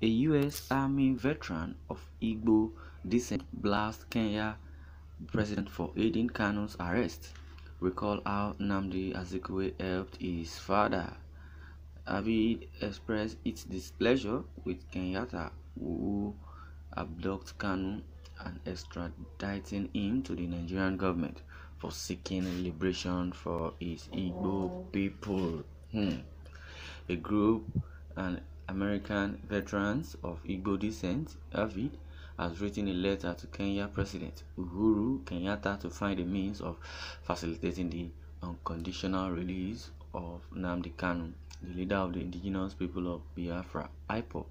A U.S. Army veteran of Igbo descent blasts Kenya president for aiding KANU's arrest. Recall how Nnamdi Azikiwe helped his father. Avid expressed its displeasure with Kenyatta, who abducted KANU and extraditing him to the Nigerian government for seeking liberation for his Igbo people. A group and American veterans of Igbo descent, Avid, has written a letter to Kenya President Uhuru Kenyatta to find a means of facilitating the unconditional release of Nnamdi Kanu, the leader of the indigenous people of Biafra, IPOB.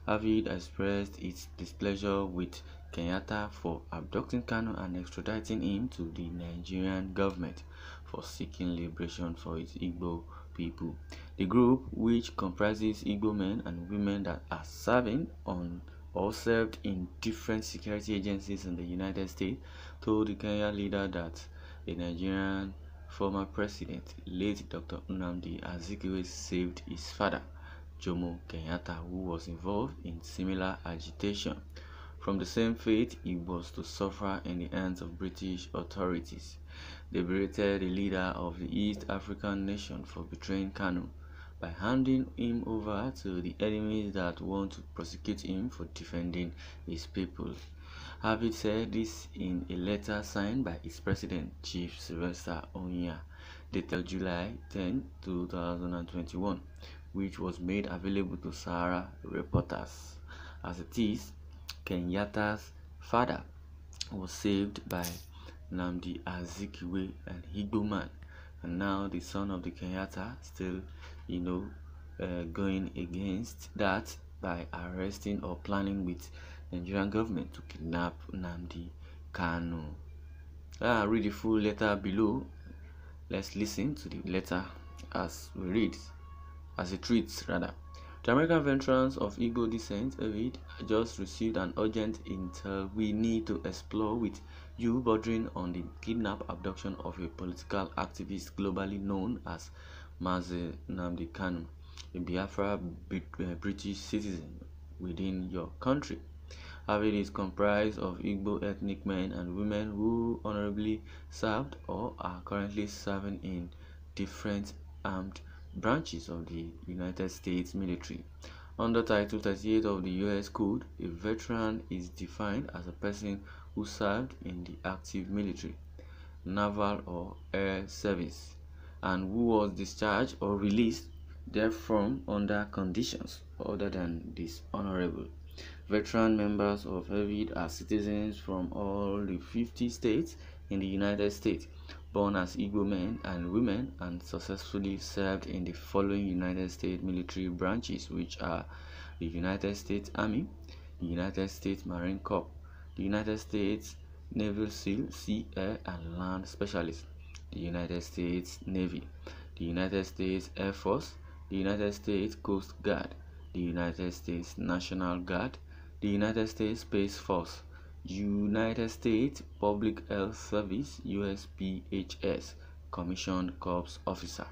Avid expressed its displeasure with Kenyatta for abducting Kanu and extraditing him to the Nigerian government for seeking liberation for its Igbo people. The group, which comprises Igbo men and women that are serving on or served in different security agencies in the United States, told the Kenya leader that the Nigerian former president, late Dr. Nnamdi Azikiwe, saved his father, Jomo Kenyatta, who was involved in similar agitation. From the same fate he was to suffer in the hands of British authorities. They berated the leader of the East African nation for betraying KANU by handing him over to the enemies that want to prosecute him for defending his people. Avid said this in a letter signed by its president, Chief Sylvester Onya, dated July 10, 2021, which was made available to Sahara reporters. As it is, Kenyatta's father was saved by Nnamdi Azikiwe, an Igbo man, and now the son of the Kenyatta still, going against that by arresting or planning with Nigerian government to kidnap Nnamdi Kanu. Read the full letter below. Let's listen to the letter as it reads rather. The American veterans of Igbo descent, Avid, just received an urgent intel we need to explore with you bordering on the kidnap abduction of a political activist globally known as Mazi Nnamdi Kanu, a Biafra British citizen within your country. Avid is comprised of Igbo ethnic men and women who honorably served or are currently serving in different armed branches of the United States military. Under Title 38 of the U.S. Code, a veteran is defined as a person who served in the active military, naval or air service, and who was discharged or released therefrom under conditions other than dishonorable. Veteran members of Avid are citizens from all the 50 states in the United States, born as Igbo men and women, and successfully served in the following United States military branches, which are the United States Army, the United States Marine Corps, the United States Naval SEAL, Sea, Air, and Land Specialists, the United States Navy, the United States Air Force, the United States Coast Guard, the United States National Guard, the United States Space Force, United States Public Health Service USPHS Commissioned Corps Officer,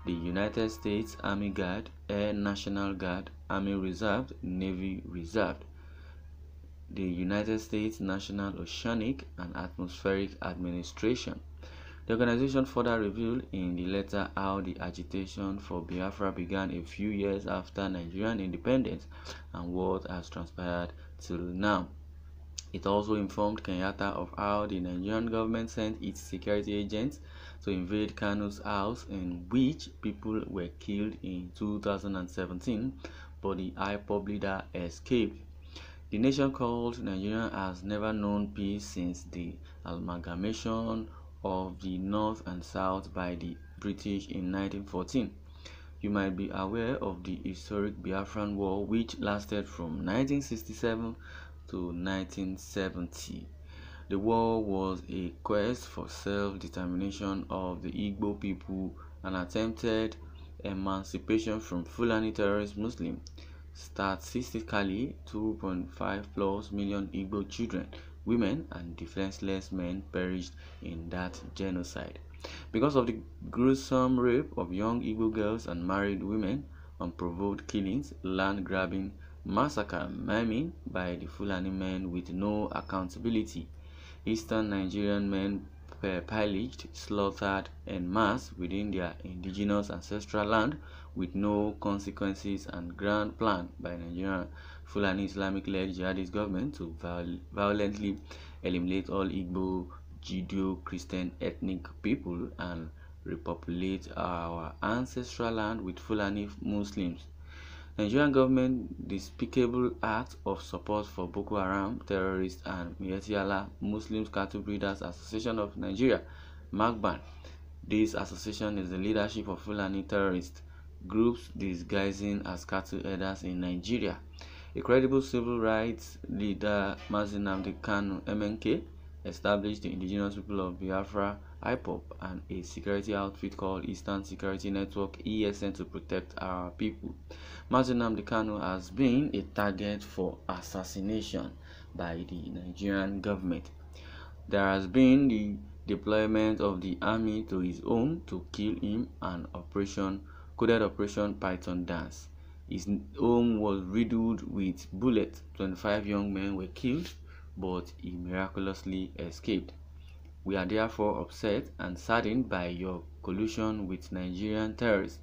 the United States Army Guard, Air National Guard, Army Reserve, Navy Reserve, the United States National Oceanic and Atmospheric Administration. The organization further revealed in the letter how the agitation for Biafra began a few years after Nigerian independence and what has transpired till now. It also informed Kenyatta of how the Nigerian government sent its security agents to invade Kanu's house, in which people were killed in 2017, but the IPOB leader escaped. The nation called Nigeria has never known peace since the amalgamation of the North and South by the British in 1914. You might be aware of the historic Biafran War, which lasted from 1967 to 1970. The war was a quest for self-determination of the Igbo people and attempted emancipation from Fulani terrorist Muslims. Statistically, 2.5 plus million Igbo children, women, and defenseless men perished in that genocide. Because of the gruesome rape of young Igbo girls and married women, unprovoked killings, land grabbing, massacre maiming by the Fulani men with no accountability. Eastern Nigerian men pillaged, slaughtered en masse within their indigenous ancestral land with no consequences, and grand plan by Nigerian Fulani Islamic-led jihadist government to violently eliminate all Igbo, Judeo-Christian ethnic people and repopulate our ancestral land with Fulani Muslims. Nigerian government despicable act of support for Boko Haram terrorists and Miyetti Allah Muslim Cattle Breeders Association of Nigeria, MAGBAN. This association is the leadership of Fulani terrorist groups disguising as cattle herders in Nigeria. A credible civil rights leader, Mazi Nnamdi Kanu, MNK, established the indigenous people of Biafra, IPOB, and a security outfit called Eastern Security Network, ESN, to protect our people. Mazi Nnamdi Kanu has been a target for assassination by the Nigerian government. There has been the deployment of the army to his home to kill him, and coded Operation Python Dance. His home was riddled with bullets. 25 young men were killed, but he miraculously escaped. We are therefore upset and saddened by your collusion with Nigerian terrorist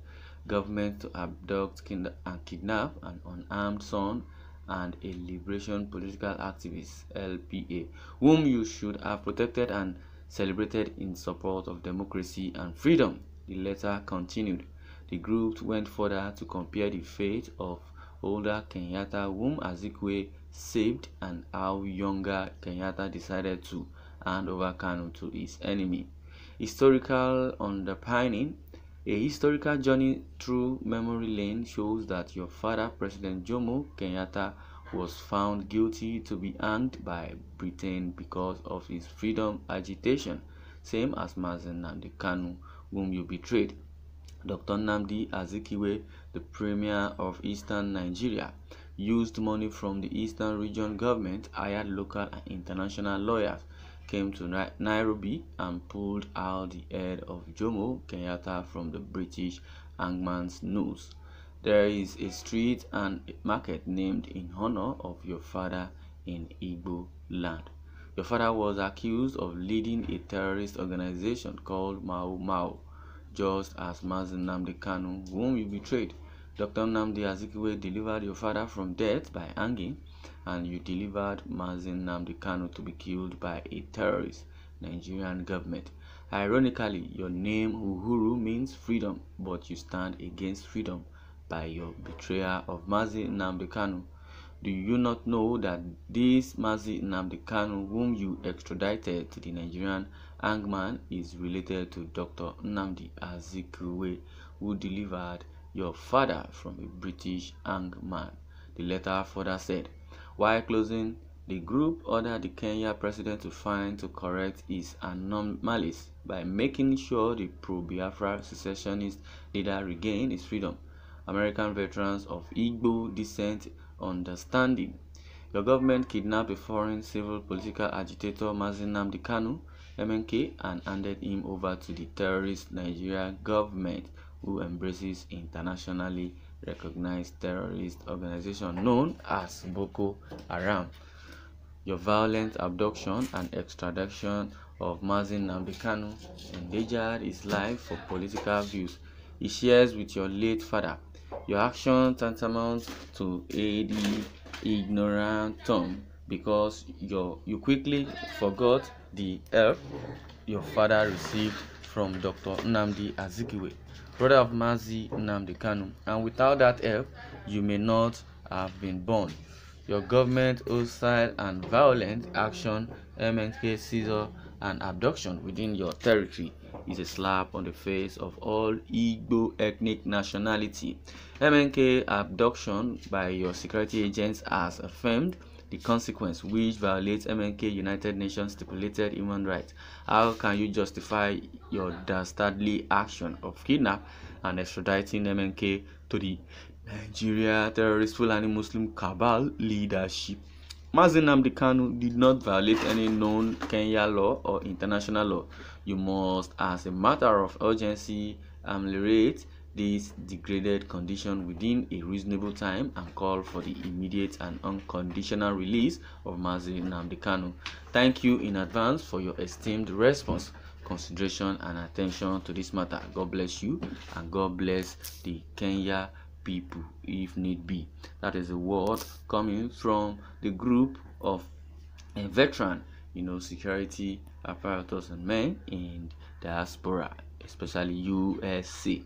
government to abduct and kidnap an unarmed son and a liberation political activist, LPA, whom you should have protected and celebrated in support of democracy and freedom. The letter continued. The group went further to compare the fate of older Kenyatta, whom Azikiwe saved, and how younger Kenyatta decided to hand over KANU to his enemy. Historical underpinning. A historical journey through memory lane shows that your father, President Jomo Kenyatta, was found guilty to be hanged by Britain because of his freedom agitation, same as Mazi Nnamdi Kanu, whom you betrayed. Dr. Nnamdi Azikiwe, the premier of Eastern Nigeria, used money from the Eastern Region government, hired local and international lawyers, came to Nairobi and pulled out the head of Jomo Kenyatta from the British hangman's noose. There is a street and market named in honor of your father in Igbo land. Your father was accused of leading a terrorist organization called Mau Mau, just as Mazi Nnamdi Kanu, whom you betrayed. Dr. Nnamdi Azikiwe delivered your father from death by hanging, and you delivered Mazi Nnamdi Kanu to be killed by a terrorist Nigerian government. Ironically, your name Uhuru means freedom, but you stand against freedom by your betrayal of Mazi Nnamdi Kanu. Do you not know that this Mazi Nnamdi Kanu, whom you extradited to the Nigerian hangman, is related to Dr. Nnamdi Azikiwe, who delivered your father from a British hangman? The letter further said, while closing, the group ordered the Kenya president to correct his anomalies by making sure the pro-Biafra secessionist leader regained his freedom. American veterans of Igbo descent understanding. Your government kidnapped a foreign civil political agitator, Mazi Nnamdi Kanu, MNK, and handed him over to the terrorist Nigeria government, who embraces internationally recognized terrorist organization known as Boko Haram. Your violent abduction and extradition of Mazi Nnamdi Kanu endangered his life for political views he shares with your late father. Your action tantamount to ad ignorantum because you quickly forgot the help your father received from Dr. Nnamdi Azikiwe, brother of Mazi Nnamdi Kanu, and without that help, you may not have been born. Your government hostile and violent action, MNK seizure and abduction within your territory, is a slap on the face of all Igbo ethnic nationality. MNK abduction by your security agents has affirmed the consequence, which violates MNK United Nations stipulated human rights. How can you justify your dastardly action of kidnap and extraditing MNK to the Nigeria terrorist Fulani Muslim cabal leadership? Mazi Nnamdi Kanu did not violate any known Kenya law or international law. You must, as a matter of urgency, ameliorate this degraded condition within a reasonable time and call for the immediate and unconditional release of Mazi Nnamdi Kanu. Thank you in advance for your esteemed response, consideration and attention to this matter. God bless you and God bless the Kenya people if need be. That is a word coming from the group of a veteran, security apparatus and men in diaspora, especially USA.